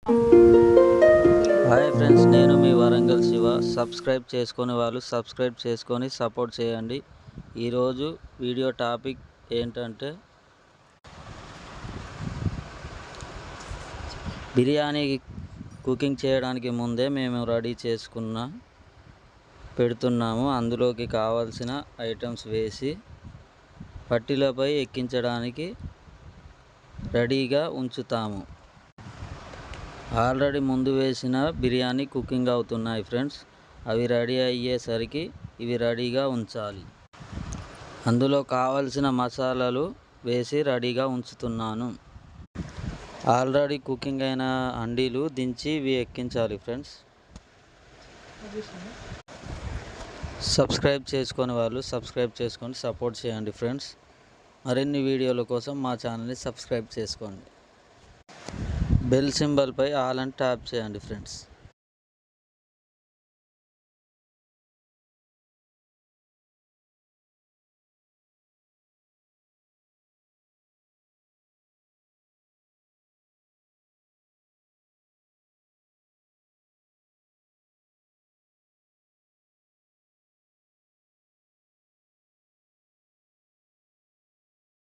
Hi friends, నేను మీ Warangal Shiva. Subscribe చేసుకునే వాళ్ళు సబ్స్క్రైబ్ చేసుకొని సపోర్ట్ చేయండి. ఈరోజు వీడియో టాపిక్ ఏంటంటే బిర్యానీ కుకింగ్ చేయడానికి ముందే మేము రెడీ పెడుతున్నాము. అందులోకి కావాల్సిన ఐటమ్స్ వేసి పట్టీలపై ఎక్కించడానికి రెడీగా ఉంచుతాము. ఆల్రెడీ ముందు వేసిన బిర్యానీ కుకింగ్ అవుతున్నాయి ఫ్రెండ్స్. అవి రెడీ అయ్యేసరికి ఇవి రెడీగా ఉంచాలి. అందులో కావలసిన మసాలాలు వేసి రెడీగా ఉంచుతున్నాను. ఆల్రెడీ కుకింగ్ అయిన అండీలు దించి ఇవి ఎక్కించాలి ఫ్రెండ్స్. సబ్స్క్రైబ్ చేసుకొని వాళ్ళు సబ్స్క్రైబ్ చేసుకొని సపోర్ట్ చేయండి ఫ్రెండ్స్. మరిన్ని వీడియోల కోసం మా ఛానల్ని సబ్స్క్రైబ్ చేసుకోండి. బెల్ సింబల్పై ఆల్ అని ట్యాప్ చేయండి ఫ్రెండ్స్.